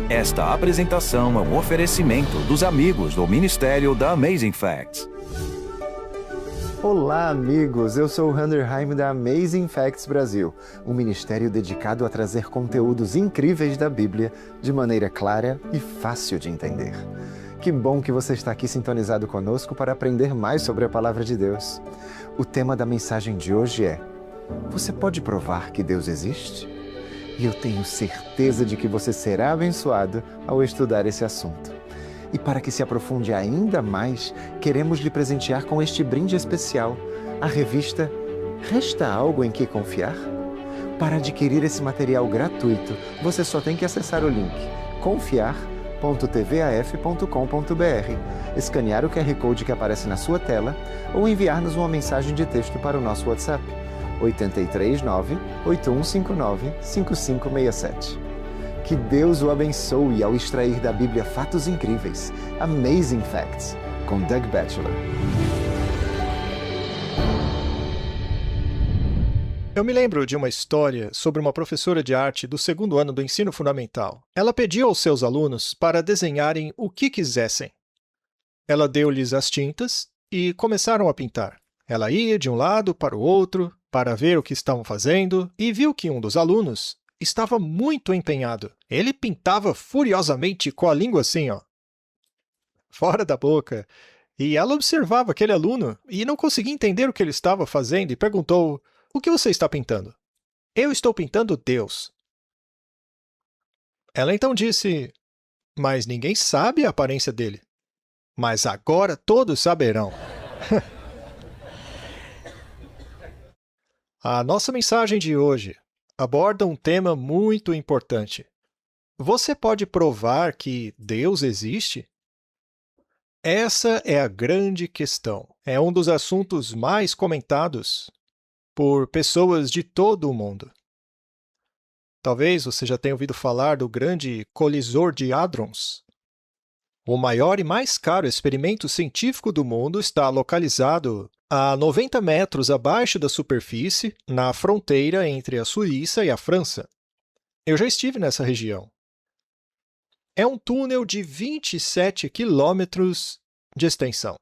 Esta apresentação é um oferecimento dos amigos do Ministério da Amazing Facts. Olá, amigos! Eu sou o Handerheim da Amazing Facts Brasil, um ministério dedicado a trazer conteúdos incríveis da Bíblia de maneira clara e fácil de entender. Que bom que você está aqui sintonizado conosco para aprender mais sobre a Palavra de Deus. O tema da mensagem de hoje é: você pode provar que Deus existe? E eu tenho certeza de que você será abençoado ao estudar esse assunto. E para que se aprofunde ainda mais, queremos lhe presentear com este brinde especial, a revista Resta Algo em que Confiar? Para adquirir esse material gratuito, você só tem que acessar o link confiar.tvaf.com.br, escanear o QR Code que aparece na sua tela ou enviar-nos uma mensagem de texto para o nosso WhatsApp, 839-8159-5567. Que Deus o abençoe ao extrair da Bíblia fatos incríveis, Amazing Facts, com Doug Batchelor. Eu me lembro de uma história sobre uma professora de arte do segundo ano do ensino fundamental. Ela pediu aos seus alunos para desenharem o que quisessem. Ela deu-lhes as tintas e começaram a pintar. Ela ia de um lado para o outro para ver o que estavam fazendo e viu que um dos alunos estava muito empenhado. Ele pintava furiosamente com a língua assim, fora da boca. E ela observava aquele aluno e não conseguia entender o que ele estava fazendo e perguntou: "O que você está pintando?" "Eu estou pintando Deus." Ela então disse: "Mas ninguém sabe a aparência dele." "Mas agora todos saberão." A nossa mensagem de hoje aborda um tema muito importante. Você pode provar que Deus existe? Essa é a grande questão. É um dos assuntos mais comentados por pessoas de todo o mundo. Talvez você já tenha ouvido falar do grande colisor de hadrons. O maior e mais caro experimento científico do mundo está localizado a 90 metros abaixo da superfície, na fronteira entre a Suíça e a França. Eu já estive nessa região. É um túnel de 27 quilômetros de extensão.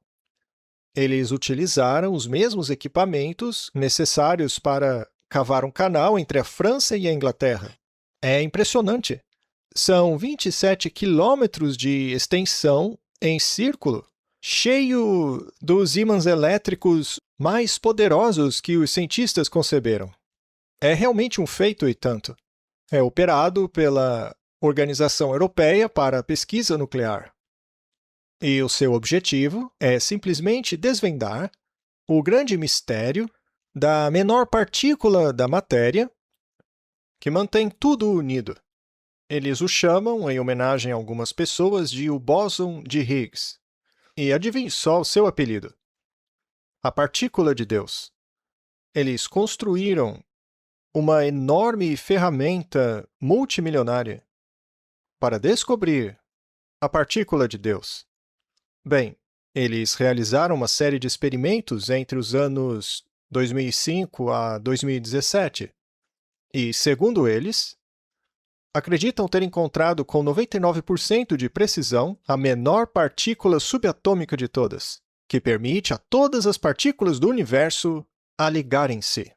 Eles utilizaram os mesmos equipamentos necessários para cavar um canal entre a França e a Inglaterra. É impressionante. São 27 quilômetros de extensão em círculo, cheio dos ímãs elétricos mais poderosos que os cientistas conceberam. É realmente um feito e tanto. É operado pela Organização Europeia para a Pesquisa Nuclear. E o seu objetivo é simplesmente desvendar o grande mistério da menor partícula da matéria que mantém tudo unido. Eles o chamam, em homenagem a algumas pessoas, de o bóson de Higgs. E adivinhe só o seu apelido: a partícula de Deus. Eles construíram uma enorme ferramenta multimilionária para descobrir a partícula de Deus. Bem, eles realizaram uma série de experimentos entre os anos 2005 a 2017 e, segundo eles, acreditam ter encontrado com 99% de precisão a menor partícula subatômica de todas, que permite a todas as partículas do universo a ligarem-se.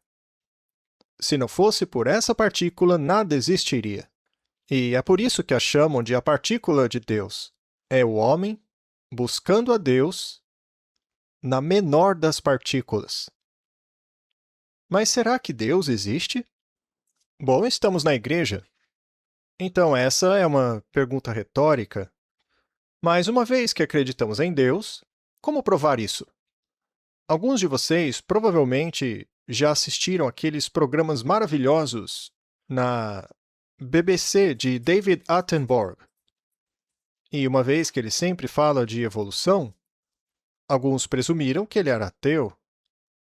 Se não fosse por essa partícula, nada existiria. E é por isso que a chamam de a partícula de Deus. É o homem buscando a Deus na menor das partículas. Mas será que Deus existe? Bom, estamos na igreja. Então essa é uma pergunta retórica. Mas uma vez que acreditamos em Deus, como provar isso? Alguns de vocês provavelmente já assistiram aqueles programas maravilhosos na BBC de David Attenborough. E uma vez que ele sempre fala de evolução, alguns presumiram que ele era ateu.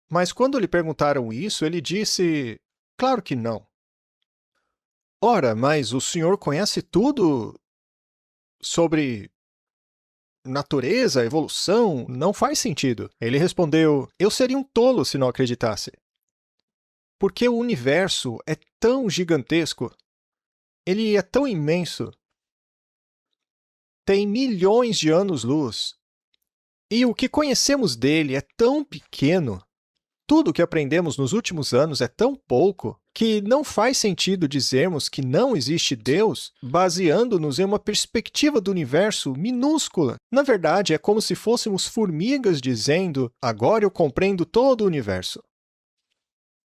Mas quando lhe perguntaram isso, ele disse: "Claro que não." "Ora, mas o senhor conhece tudo sobre natureza, evolução? Não faz sentido." Ele respondeu: "Eu seria um tolo se não acreditasse. Porque o universo é tão gigantesco, ele é tão imenso, tem milhões de anos-luz. E o que conhecemos dele é tão pequeno, tudo o que aprendemos nos últimos anos é tão pouco, que não faz sentido dizermos que não existe Deus baseando-nos em uma perspectiva do universo minúscula. Na verdade, é como se fôssemos formigas dizendo, agora eu compreendo todo o universo.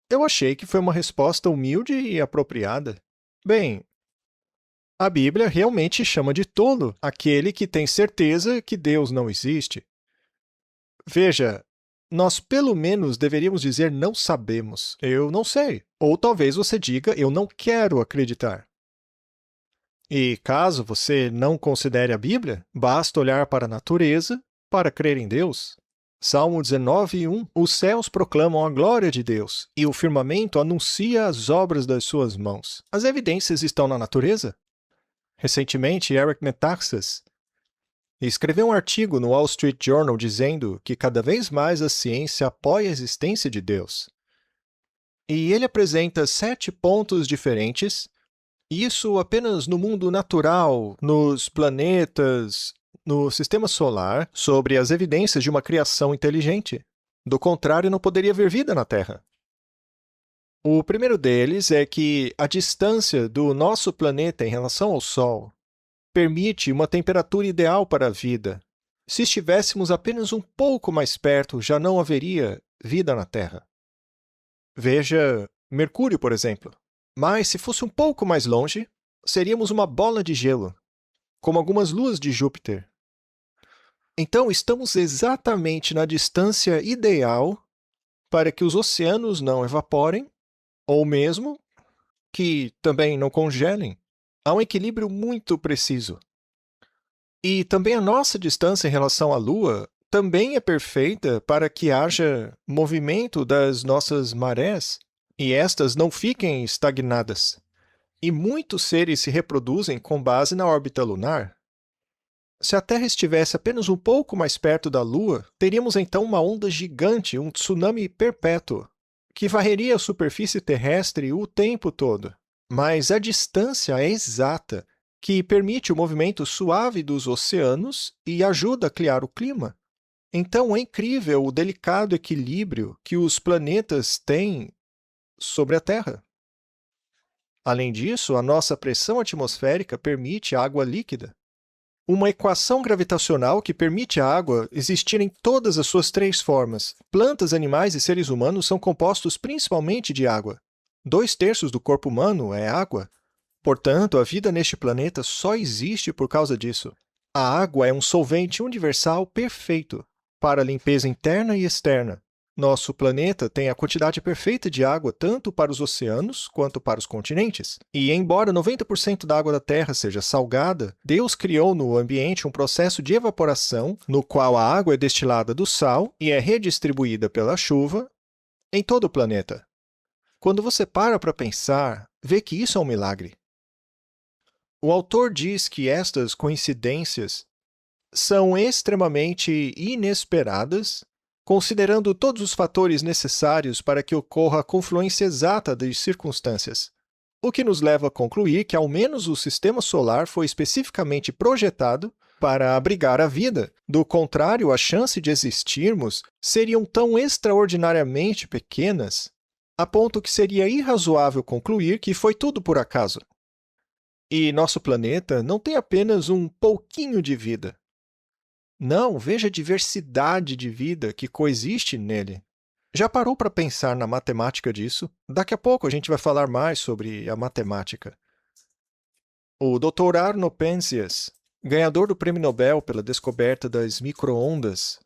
Eu achei que foi uma resposta humilde e apropriada. Bem, a Bíblia realmente chama de tolo aquele que tem certeza que Deus não existe. Veja, nós pelo menos deveríamos dizer não sabemos, eu não sei. Ou talvez você diga eu não quero acreditar. E caso você não considere a Bíblia, basta olhar para a natureza para crer em Deus. Salmo 19:1 Os céus proclamam a glória de Deus, e o firmamento anuncia as obras das suas mãos. As evidências estão na natureza. Recentemente, Eric Metaxas escreveu um artigo no Wall Street Journal dizendo que cada vez mais a ciência apoia a existência de Deus. E ele apresenta 7 pontos diferentes, isso apenas no mundo natural, nos planetas, no sistema solar, sobre as evidências de uma criação inteligente. Do contrário, não poderia haver vida na Terra. O primeiro deles é que a distância do nosso planeta em relação ao Sol permite uma temperatura ideal para a vida. Se estivéssemos apenas um pouco mais perto, já não haveria vida na Terra. Veja Mercúrio, por exemplo. Mas se fosse um pouco mais longe, seríamos uma bola de gelo, como algumas luas de Júpiter. Então, estamos exatamente na distância ideal para que os oceanos não evaporem, ou mesmo que também não congelem. Há um equilíbrio muito preciso. E também a nossa distância em relação à Lua também é perfeita para que haja movimento das nossas marés e estas não fiquem estagnadas. E muitos seres se reproduzem com base na órbita lunar. Se a Terra estivesse apenas um pouco mais perto da Lua, teríamos então uma onda gigante, um tsunami perpétuo, que varreria a superfície terrestre o tempo todo. Mas a distância é exata, que permite o movimento suave dos oceanos e ajuda a criar o clima. Então é incrível o delicado equilíbrio que os planetas têm sobre a Terra. Além disso, a nossa pressão atmosférica permite água líquida. Uma equação gravitacional que permite a água existir em todas as suas 3 formas. Plantas, animais e seres humanos são compostos principalmente de água. 2/3 do corpo humano é água. Portanto, a vida neste planeta só existe por causa disso. A água é um solvente universal perfeito para a limpeza interna e externa. Nosso planeta tem a quantidade perfeita de água tanto para os oceanos quanto para os continentes. E embora 90% da água da Terra seja salgada, Deus criou no ambiente um processo de evaporação no qual a água é destilada do sal e é redistribuída pela chuva em todo o planeta. Quando você para pensar, vê que isso é um milagre. O autor diz que estas coincidências são extremamente inesperadas, considerando todos os fatores necessários para que ocorra a confluência exata das circunstâncias, o que nos leva a concluir que ao menos o sistema solar foi especificamente projetado para abrigar a vida. Do contrário, a chance de existirmos seriam tão extraordinariamente pequenas, a ponto que seria irrazoável concluir que foi tudo por acaso. E nosso planeta não tem apenas um pouquinho de vida. Não, veja a diversidade de vida que coexiste nele. Já parou para pensar na matemática disso? Daqui a pouco a gente vai falar mais sobre a matemática. O Dr. Arno Penzias, ganhador do Prêmio Nobel pela descoberta das micro-ondas,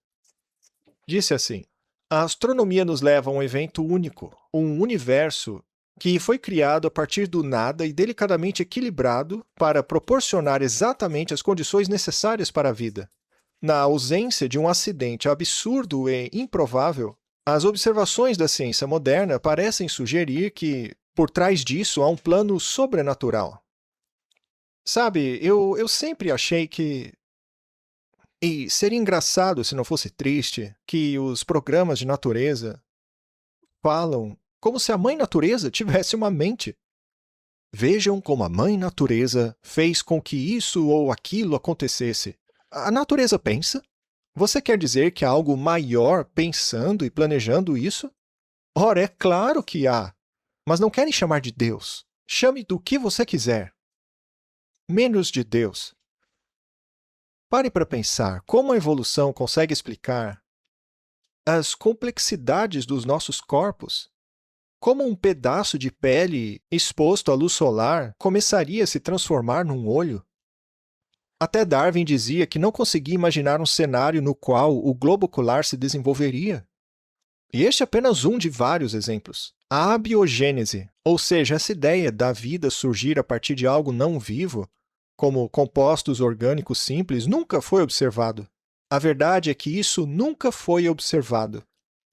disse assim: a astronomia nos leva a um evento único, um universo que foi criado a partir do nada e delicadamente equilibrado para proporcionar exatamente as condições necessárias para a vida. Na ausência de um acidente absurdo e improvável, as observações da ciência moderna parecem sugerir que, por trás disso, há um plano sobrenatural. Sabe, eu sempre achei que... E seria engraçado, se não fosse triste, que os programas de natureza falam como se a mãe natureza tivesse uma mente. Vejam como a Mãe Natureza fez com que isso ou aquilo acontecesse. A natureza pensa? Você quer dizer que há algo maior pensando e planejando isso? Ora, é claro que há, mas não querem chamar de Deus. Chame do que você quiser. Menos de Deus. Pare para pensar como a evolução consegue explicar as complexidades dos nossos corpos. Como um pedaço de pele exposto à luz solar começaria a se transformar num olho? Até Darwin dizia que não conseguia imaginar um cenário no qual o globo ocular se desenvolveria. E este é apenas um de vários exemplos. A abiogênese, ou seja, essa ideia da vida surgir a partir de algo não vivo, como compostos orgânicos simples, nunca foi observado. A verdade é que isso nunca foi observado.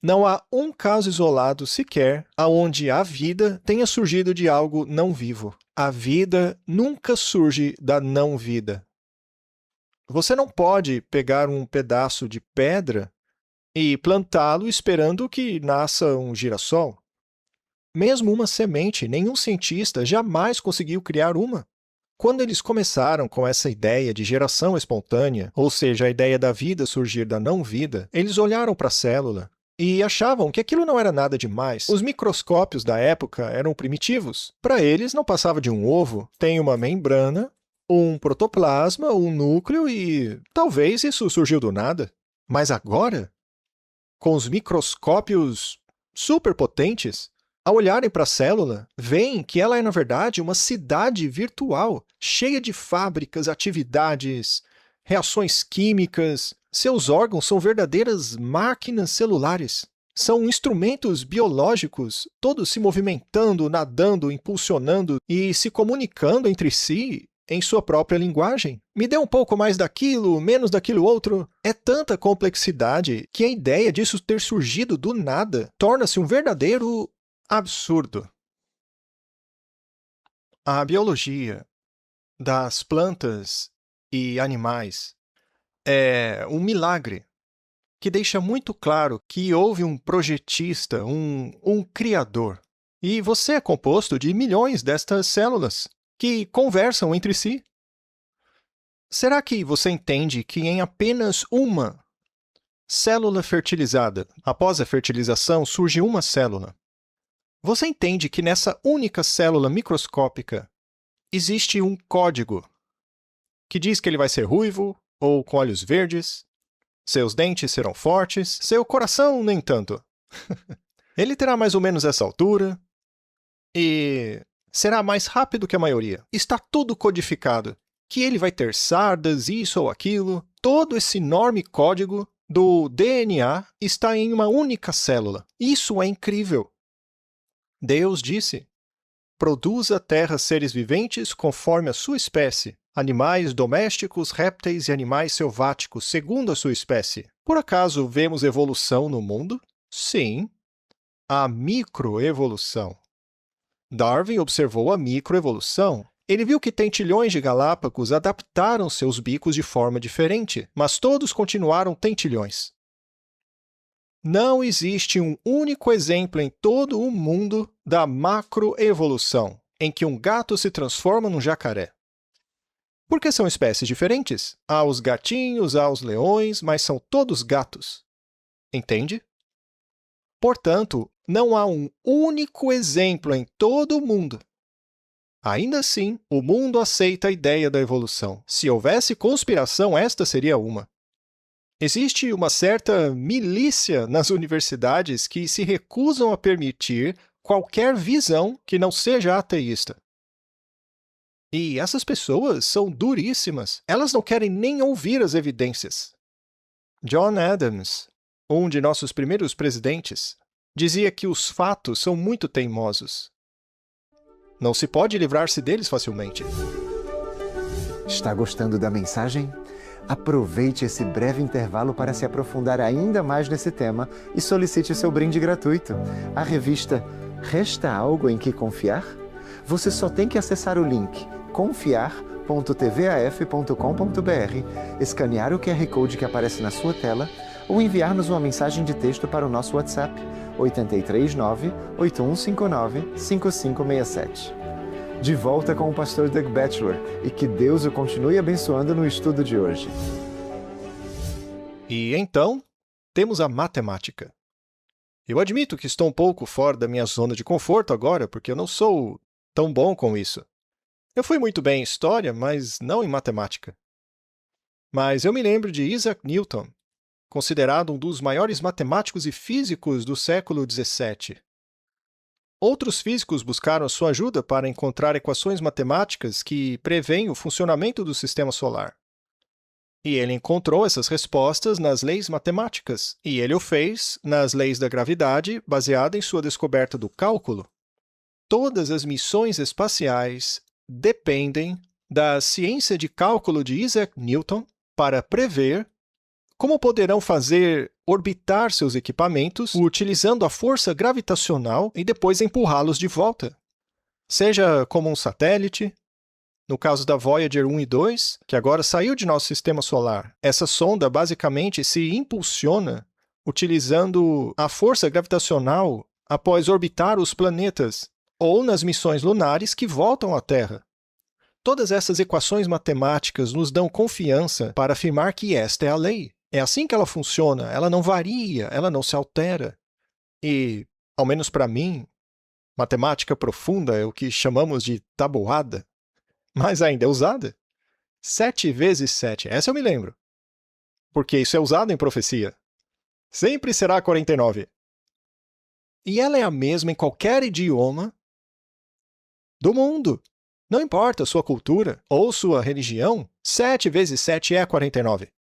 Não há um caso isolado sequer onde a vida tenha surgido de algo não vivo. A vida nunca surge da não-vida. Você não pode pegar um pedaço de pedra e plantá-lo esperando que nasça um girassol. Mesmo uma semente, nenhum cientista jamais conseguiu criar uma. Quando eles começaram com essa ideia de geração espontânea, ou seja, a ideia da vida surgir da não-vida, eles olharam para a célula e achavam que aquilo não era nada demais. Os microscópios da época eram primitivos. Para eles, não passava de um ovo, tem uma membrana, um protoplasma, um núcleo e talvez isso surgiu do nada. Mas agora, com os microscópios superpotentes, ao olharem para a célula, veem que ela é, na verdade, uma cidade virtual, cheia de fábricas, atividades, reações químicas. Seus órgãos são verdadeiras máquinas celulares. São instrumentos biológicos, todos se movimentando, nadando, impulsionando e se comunicando entre si em sua própria linguagem. Me dê um pouco mais daquilo, menos daquilo outro. É tanta complexidade que a ideia disso ter surgido do nada torna-se um verdadeiro absurdo. A biologia das plantas e animais é um milagre que deixa muito claro que houve um projetista, um criador. E você é composto de milhões destas células que conversam entre si. Será que você entende que em apenas uma célula fertilizada, após a fertilização, surge uma célula? Você entende que nessa única célula microscópica existe um código que diz que ele vai ser ruivo ou com olhos verdes, seus dentes serão fortes, seu coração nem tanto. Ele terá mais ou menos essa altura e será mais rápido que a maioria. Está tudo codificado. Que ele vai ter sardas, isso ou aquilo. Todo esse enorme código do DNA está em uma única célula. Isso é incrível. Deus disse: produza a terra seres viventes conforme a sua espécie, animais domésticos, répteis e animais selváticos, segundo a sua espécie. Por acaso vemos evolução no mundo? Sim. A microevolução. Darwin observou a microevolução. Ele viu que tentilhões de Galápagos adaptaram seus bicos de forma diferente, mas todos continuaram tentilhões. Não existe um único exemplo em todo o mundo da macroevolução, em que um gato se transforma num jacaré. Porque são espécies diferentes. Há os gatinhos, há os leões, mas são todos gatos. Entende? Portanto, não há um único exemplo em todo o mundo. Ainda assim, o mundo aceita a ideia da evolução. Se houvesse conspiração, esta seria uma. Existe uma certa milícia nas universidades que se recusam a permitir qualquer visão que não seja ateísta. E essas pessoas são duríssimas. Elas não querem nem ouvir as evidências. John Adams, um de nossos primeiros presidentes, dizia que os fatos são muito teimosos. Não se pode livrar-se deles facilmente. Está gostando da mensagem? Aproveite esse breve intervalo para se aprofundar ainda mais nesse tema e solicite seu brinde gratuito. A revista Resta Algo em que Confiar? Você só tem que acessar o link confiar.tvaf.com.br, escanear o QR Code que aparece na sua tela ou enviar-nos uma mensagem de texto para o nosso WhatsApp 839-8159-5567. de volta com o pastor Doug Batchelor, e que Deus o continue abençoando no estudo de hoje. E então, temos a matemática. Eu admito que estou um pouco fora da minha zona de conforto agora, porque eu não sou tão bom com isso. Eu fui muito bem em história, mas não em matemática. Mas eu me lembro de Isaac Newton, considerado um dos maiores matemáticos e físicos do século XVII. Outros físicos buscaram sua ajuda para encontrar equações matemáticas que preveem o funcionamento do sistema solar. E ele encontrou essas respostas nas leis matemáticas, e ele o fez nas leis da gravidade, baseada em sua descoberta do cálculo. Todas as missões espaciais dependem da ciência de cálculo de Isaac Newton para prever como poderão fazer orbitar seus equipamentos utilizando a força gravitacional e depois empurrá-los de volta. Seja como um satélite, no caso da Voyager 1 e 2, que agora saiu de nosso sistema solar, essa sonda basicamente se impulsiona utilizando a força gravitacional após orbitar os planetas, ou nas missões lunares que voltam à Terra. Todas essas equações matemáticas nos dão confiança para afirmar que esta é a lei. É assim que ela funciona, ela não varia, ela não se altera. E, ao menos para mim, matemática profunda é o que chamamos de tabuada. Mas ainda é usada. 7 vezes 7, essa eu me lembro. Porque isso é usado em profecia. Sempre será 49. E ela é a mesma em qualquer idioma do mundo. Não importa a sua cultura ou sua religião, 7 vezes 7 é 49.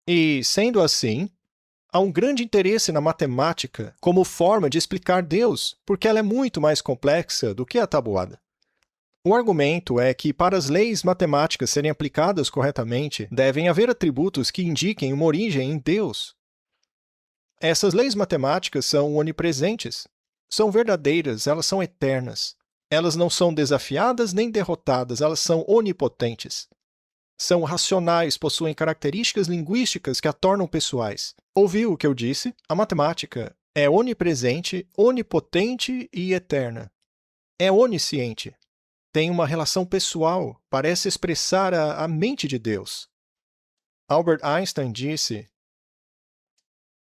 E, sendo assim, há um grande interesse na matemática como forma de explicar Deus, porque ela é muito mais complexa do que a tabuada. O argumento é que, para as leis matemáticas serem aplicadas corretamente, devem haver atributos que indiquem uma origem em Deus. Essas leis matemáticas são onipresentes, são verdadeiras, elas são eternas. Elas não são desafiadas nem derrotadas, elas são onipotentes. São racionais, possuem características linguísticas que a tornam pessoais. Ouviu o que eu disse? A matemática é onipresente, onipotente e eterna. É onisciente. Tem uma relação pessoal, parece expressar a mente de Deus. Albert Einstein disse: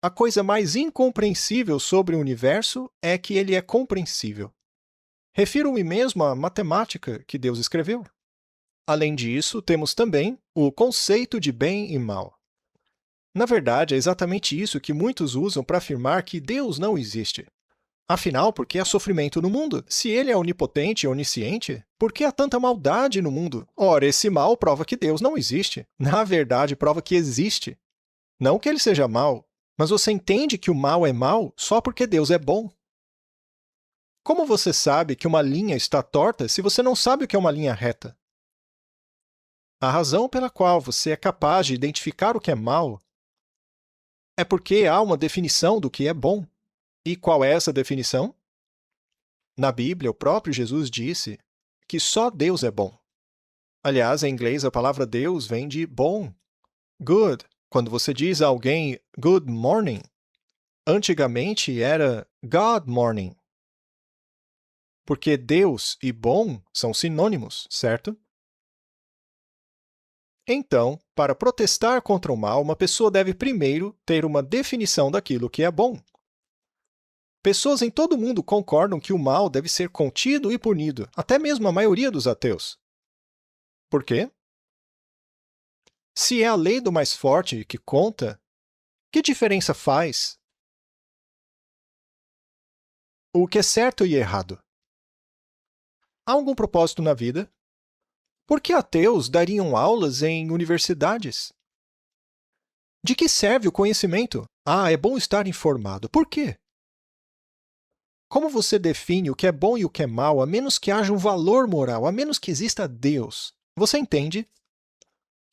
a coisa mais incompreensível sobre o universo é que ele é compreensível. Refiro-me mesmo à matemática que Deus escreveu. Além disso, temos também o conceito de bem e mal. Na verdade, é exatamente isso que muitos usam para afirmar que Deus não existe. Afinal, por que há sofrimento no mundo? Se ele é onipotente e onisciente, por que há tanta maldade no mundo? Ora, esse mal prova que Deus não existe. Na verdade, prova que existe. Não que ele seja mau, mas você entende que o mal é mau só porque Deus é bom. Como você sabe que uma linha está torta se você não sabe o que é uma linha reta? A razão pela qual você é capaz de identificar o que é mal é porque há uma definição do que é bom. E qual é essa definição? Na Bíblia, o próprio Jesus disse que só Deus é bom. Aliás, em inglês, a palavra Deus vem de bom, good. Quando você diz a alguém good morning, antigamente era God morning. Porque Deus e bom são sinônimos, certo? Então, para protestar contra o mal, uma pessoa deve primeiro ter uma definição daquilo que é bom. Pessoas em todo o mundo concordam que o mal deve ser contido e punido, até mesmo a maioria dos ateus. Por quê? Se é a lei do mais forte que conta, que diferença faz o que é certo e errado? Há algum propósito na vida? Por que ateus dariam aulas em universidades? De que serve o conhecimento? Ah, é bom estar informado. Por quê? Como você define o que é bom e o que é mal, a menos que haja um valor moral, a menos que exista Deus? Você entende?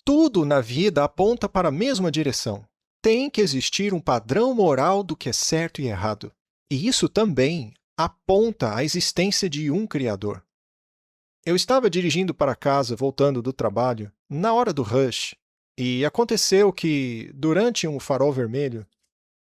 Tudo na vida aponta para a mesma direção. Tem que existir um padrão moral do que é certo e errado. E isso também aponta à existência de um Criador. Eu estava dirigindo para casa, voltando do trabalho, na hora do rush, e aconteceu que, durante um farol vermelho,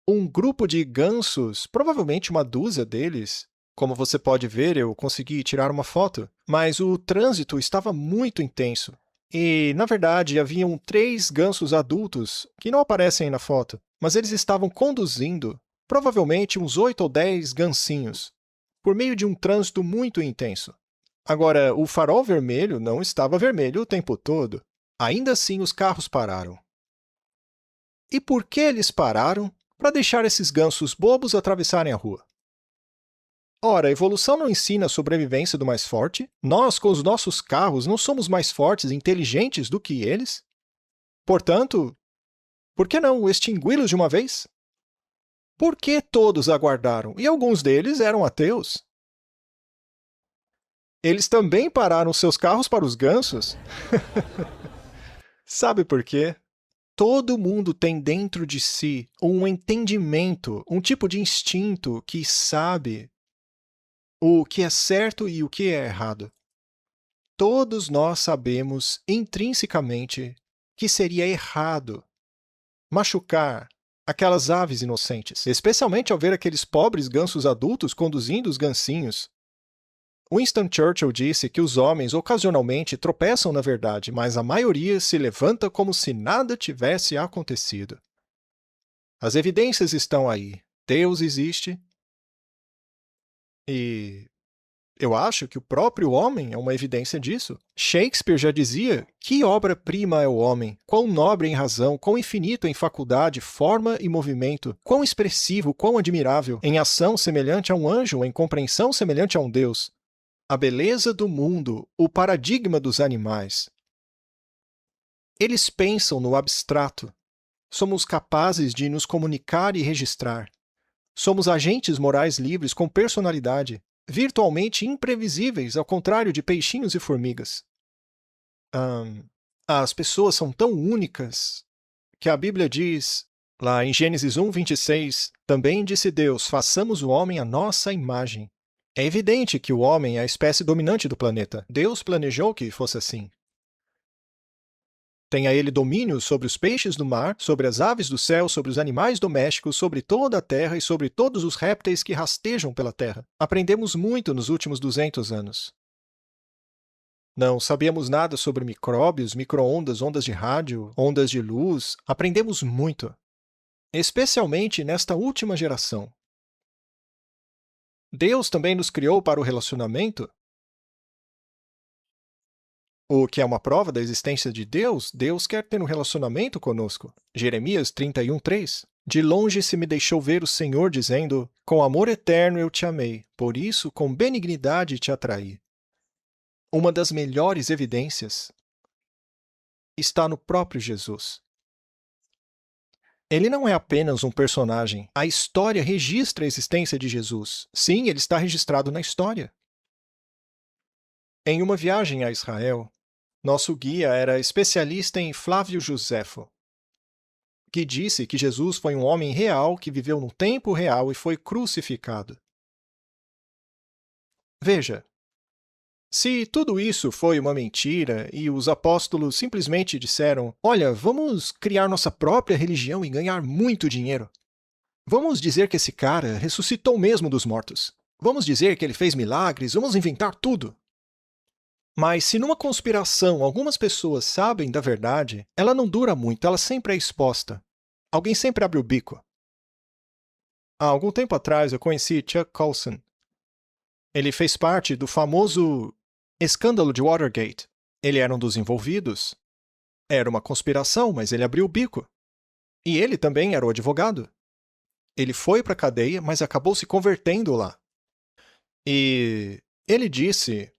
um grupo de gansos, provavelmente uma dúzia deles, Como você pode ver, eu consegui tirar uma foto, mas o trânsito estava muito intenso. E, na verdade, haviam 3 gansos adultos que não aparecem na foto, mas eles estavam conduzindo, provavelmente uns 8 ou 10 gansinhos, por meio de um trânsito muito intenso. Agora, o farol vermelho não estava vermelho o tempo todo. Ainda assim, os carros pararam. E por que eles pararam? Para deixar esses gansos bobos atravessarem a rua. Ora, a evolução não ensina a sobrevivência do mais forte? Nós, com os nossos carros, não somos mais fortes e inteligentes do que eles? Portanto, por que não extingui-los de uma vez? Por que todos aguardaram? E alguns deles eram ateus. Eles também pararam seus carros para os gansos? Sabe por quê? Todo mundo tem dentro de si um entendimento, um tipo de instinto que sabe o que é certo e o que é errado. Todos nós sabemos intrinsecamente que seria errado machucar aquelas aves inocentes, especialmente ao ver aqueles pobres gansos adultos conduzindo os gansinhos. Winston Churchill disse que os homens ocasionalmente tropeçam na verdade, mas a maioria se levanta como se nada tivesse acontecido. As evidências estão aí. Deus existe. E eu acho que o próprio homem é uma evidência disso. Shakespeare já dizia: que obra-prima é o homem, quão nobre em razão, quão infinito em faculdade, forma e movimento, quão expressivo, quão admirável, em ação semelhante a um anjo, em compreensão semelhante a um Deus. A beleza do mundo, o paradigma dos animais. Eles pensam no abstrato. Somos capazes de nos comunicar e registrar. Somos agentes morais livres com personalidade, virtualmente imprevisíveis, ao contrário de peixinhos e formigas. As pessoas são tão únicas que a Bíblia diz, lá em Gênesis 1:26, também disse Deus, façamos o homem à nossa imagem. É evidente que o homem é a espécie dominante do planeta. Deus planejou que fosse assim. Tenha ele domínio sobre os peixes do mar, sobre as aves do céu, sobre os animais domésticos, sobre toda a terra e sobre todos os répteis que rastejam pela terra. Aprendemos muito nos últimos 200 anos. Não sabíamos nada sobre micróbios, micro-ondas, ondas de rádio, ondas de luz. Aprendemos muito. Especialmente nesta última geração. Deus também nos criou para o relacionamento? O que é uma prova da existência de Deus, Deus quer ter um relacionamento conosco. Jeremias 31:3. De longe se me deixou ver o Senhor dizendo, com amor eterno eu te amei, por isso com benignidade te atraí. Uma das melhores evidências está no próprio Jesus. Ele não é apenas um personagem. A história registra a existência de Jesus. Sim, ele está registrado na história. Em uma viagem a Israel, nosso guia era especialista em Flávio Joséfo, que disse que Jesus foi um homem real que viveu no tempo real e foi crucificado. Veja, se tudo isso foi uma mentira e os apóstolos simplesmente disseram, olha, vamos criar nossa própria religião e ganhar muito dinheiro. Vamos dizer que esse cara ressuscitou mesmo dos mortos. Vamos dizer que ele fez milagres, vamos inventar tudo. Mas se numa conspiração algumas pessoas sabem da verdade, ela não dura muito, ela sempre é exposta. Alguém sempre abre o bico. Há algum tempo atrás eu conheci Chuck Colson. Ele fez parte do famoso escândalo de Watergate. Ele era um dos envolvidos. Era uma conspiração, mas ele abriu o bico. E ele também era o advogado. Ele foi para a cadeia, mas acabou se convertendo lá. E ele disse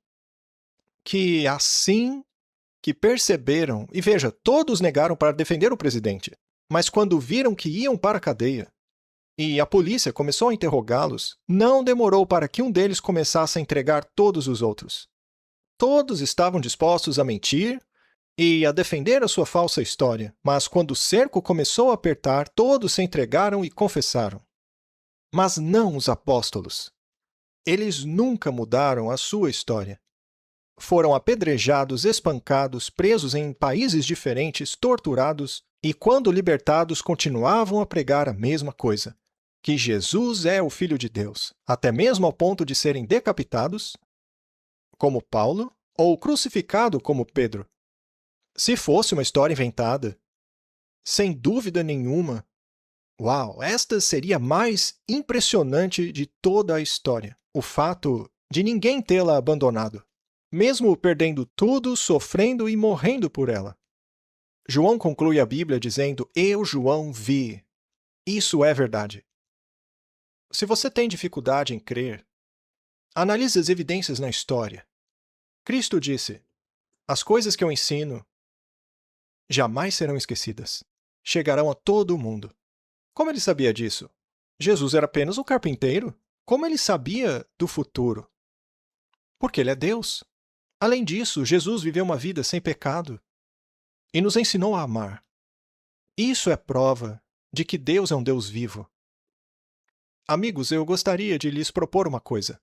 que assim que perceberam, e veja, todos negaram para defender o presidente, mas quando viram que iam para a cadeia e a polícia começou a interrogá-los, não demorou para que um deles começasse a entregar todos os outros. Todos estavam dispostos a mentir e a defender a sua falsa história, mas quando o cerco começou a apertar, todos se entregaram e confessaram. Mas não os apóstolos. Eles nunca mudaram a sua história. Foram apedrejados, espancados, presos em países diferentes, torturados, e quando libertados continuavam a pregar a mesma coisa. que Jesus é o Filho de Deus, até mesmo ao ponto de serem decapitados, como Paulo, ou crucificado como Pedro. Se fosse uma história inventada, sem dúvida nenhuma, uau, esta seria a mais impressionante de toda a história. O fato de ninguém tê-la abandonado, mesmo perdendo tudo, sofrendo e morrendo por ela. João conclui a Bíblia dizendo: Eu, João, vi. Isso é verdade. Se você tem dificuldade em crer, analise as evidências na história. Cristo disse: As coisas que eu ensino jamais serão esquecidas. Chegarão a todo o mundo. Como ele sabia disso? Jesus era apenas um carpinteiro? Como ele sabia do futuro? Porque ele é Deus. Além disso, Jesus viveu uma vida sem pecado e nos ensinou a amar. Isso é prova de que Deus é um Deus vivo. Amigos, eu gostaria de lhes propor uma coisa.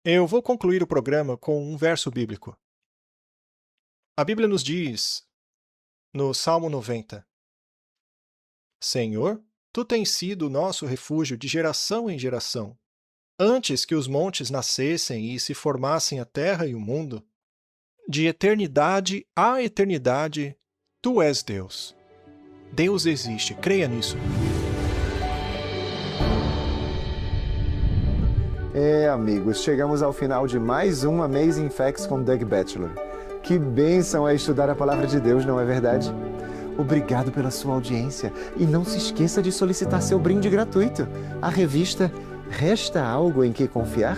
Eu vou concluir o programa com um verso bíblico. A Bíblia nos diz, no Salmo 90, Senhor, Tu tens sido o nosso refúgio de geração em geração. Antes que os montes nascessem e se formassem a terra e o mundo, de eternidade a eternidade, Tu és Deus. Deus existe, creia nisso. Amigos, chegamos ao final de mais um Amazing Facts com Doug Batchelor. Que bênção é estudar a Palavra de Deus, não é verdade? Obrigado pela sua audiência e não se esqueça de solicitar seu brinde gratuito. A revista Resta Algo em que Confiar?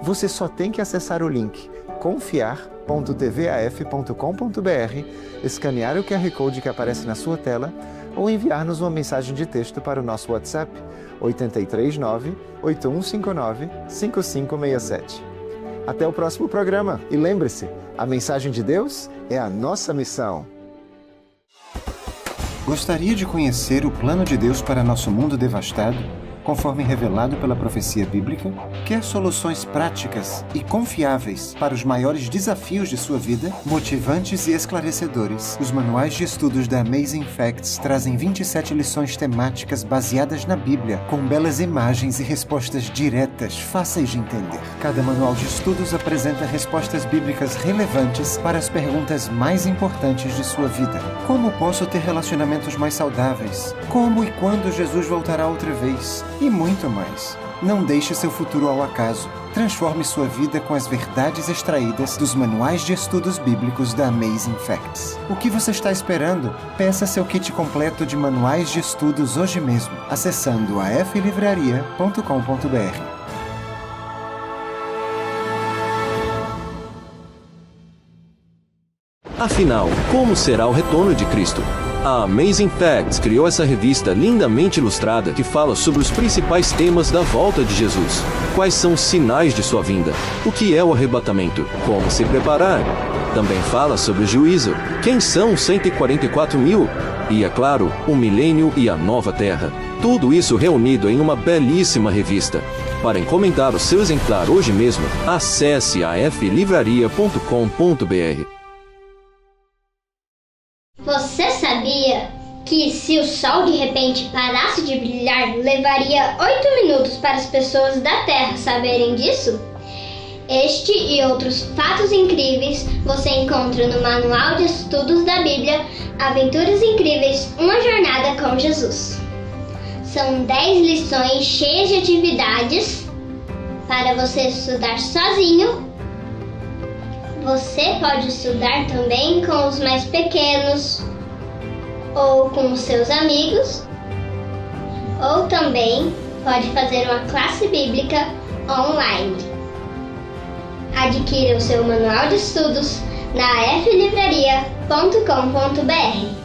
Você só tem que acessar o link confiar.tvaf.com.br, escanear o QR Code que aparece na sua tela ou enviar-nos uma mensagem de texto para o nosso WhatsApp 839-8159-5567. Até o próximo programa e lembre-se, a mensagem de Deus é a nossa missão. Gostaria de conhecer o plano de Deus para nosso mundo devastado, conforme revelado pela profecia bíblica? Quer soluções práticas e confiáveis para os maiores desafios de sua vida? Motivantes e esclarecedores, os manuais de estudos da Amazing Facts trazem 27 lições temáticas baseadas na Bíblia, com belas imagens e respostas diretas, fáceis de entender. Cada manual de estudos apresenta respostas bíblicas relevantes para as perguntas mais importantes de sua vida. Como posso ter relacionamentos mais saudáveis? Como e quando Jesus voltará outra vez? E muito mais. Não deixe seu futuro ao acaso. Transforme sua vida com as verdades extraídas dos manuais de estudos bíblicos da Amazing Facts. O que você está esperando? Peça seu kit completo de manuais de estudos hoje mesmo, acessando aflivraria.com.br. Afinal, como será o retorno de Cristo? A Amazing Facts criou essa revista lindamente ilustrada que fala sobre os principais temas da volta de Jesus. Quais são os sinais de sua vinda? O que é o arrebatamento? Como se preparar? Também fala sobre o juízo. Quem são os 144 mil? E, é claro, o milênio e a nova terra. Tudo isso reunido em uma belíssima revista. Para encomendar o seu exemplar hoje mesmo, acesse aflivraria.com.br. Você sabia que se o sol de repente parasse de brilhar, levaria 8 minutos para as pessoas da Terra saberem disso? Este e outros fatos incríveis você encontra no Manual de Estudos da Bíblia, Aventuras Incríveis, uma jornada com Jesus. São 10 lições cheias de atividades para você estudar sozinho. Você pode estudar também com os mais pequenos, ou com os seus amigos, ou também pode fazer uma classe bíblica online. Adquira o seu manual de estudos na aflivraria.com.br.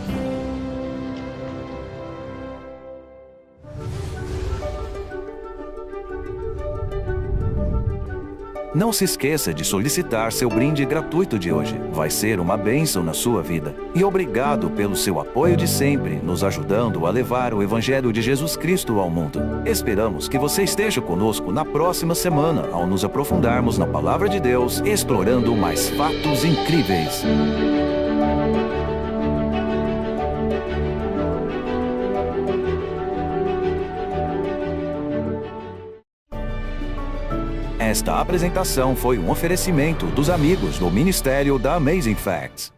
Não se esqueça de solicitar seu brinde gratuito de hoje. Vai ser uma bênção na sua vida. E obrigado pelo seu apoio de sempre, nos ajudando a levar o Evangelho de Jesus Cristo ao mundo. Esperamos que você esteja conosco na próxima semana, ao nos aprofundarmos na Palavra de Deus, explorando mais fatos incríveis. Esta apresentação foi um oferecimento dos amigos do Ministério da Amazing Facts.